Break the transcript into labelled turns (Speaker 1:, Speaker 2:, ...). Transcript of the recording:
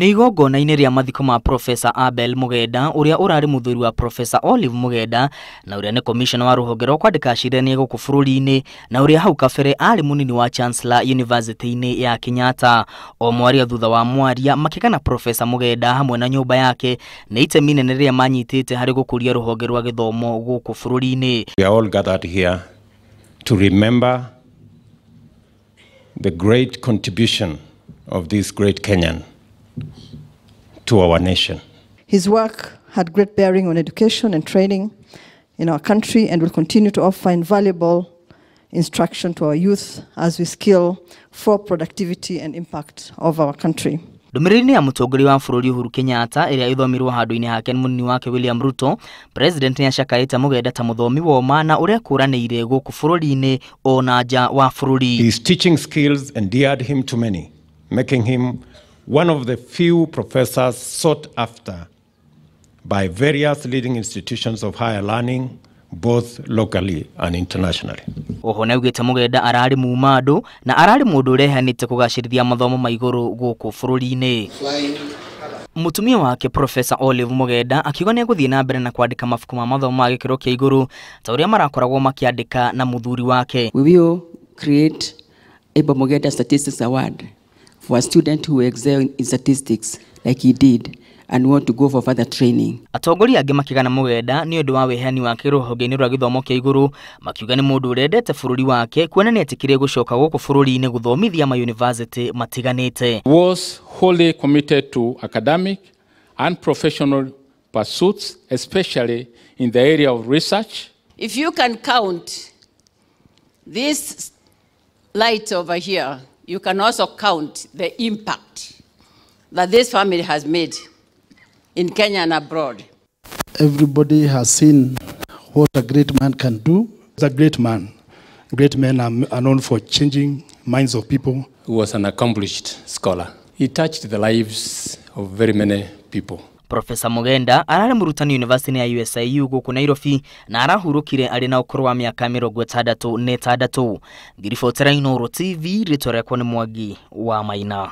Speaker 1: Nĩ igongona-ini rĩa mathiko ma Prof Abel Mugenda uria urari muthuri wa Prof Olive Mugenda na uria ni commissioner wa ruhonge rwa kwandika acirania guku bururi-ini na uria hau kabere ari munini wa Chancellor University-ini ya Kenyatta. O mwaria thutha wa mwaria makigana Prof Mugenda hamwe na nyumba yake nĩ itemi inene rĩrĩa manyitĩte harĩ gukuria ruhonge rwa gĩthomo guku bururi-ini.
Speaker 2: We are all gathered here to remember the great contribution of this great Kenyan to our nation.
Speaker 3: His work had great bearing on education and training in our country and will continue to offer invaluable instruction to our youth as we skill for productivity and impact of our country.
Speaker 1: Ndumiriri ya mutongoria wa bururi Uhuru Kenyatta iria ithomirwo handu-ini hake munini wake William Ruto, President nĩacakaĩte Mugenda ta muthomi wa ũma uria kũranĩire guku bururi-ini ona nja wa bururi.
Speaker 2: His teaching skills endeared him to many, making him one of the few professors sought after by various leading institutions of higher learning, both locally and internationally.
Speaker 1: Oho naugĩte Mugenda arari mumandu na arari mundu urehanĩte kugacĩrithia mathomo ma igũrũ guku bururi-ini. Mutumia wake Prof Olive Mugenda akiuga nĩ egũthiĩ na mbere na kwandĩka mabuku ma mathomo ma gĩkĩro kĩa igũrũ ta ũrĩa marakoragwo makĩandĩka na muthuri wake.
Speaker 4: We will create Abel Mugenda Statistics Award for a student who excel in statistics like he did and want to go for further training.
Speaker 1: Atongoria angĩ makigana Mugenda nĩ ũndũ wa wehani wake rũhonge-inĩ rwa gĩthomo kĩa igũrũ, makiuga nĩ mũndũ ũrendete bũrũri wake kuona nĩ etĩkĩrire gũcoka gũkũ bũrũri-inĩ gũthomithia ma university matiganĩte.
Speaker 5: Was wholly committed to academic and professional pursuits, especially in the area of research.
Speaker 6: If you can count this light over here, you can also count the impact that this family has made in Kenya and abroad.
Speaker 7: Everybody has seen what a great man can do. He's a great man. Great men are known for changing minds of people.
Speaker 5: He was an accomplished scholar. He touched the lives of very many people.
Speaker 1: Professor Mugenda arari murutani University ya USIU guku Nairobi na arahurukire ari na ukuru wa miaka 66. Ngiribotera Inooro TV, rĩtwa rĩakwa nĩ Mwangi wa Maina.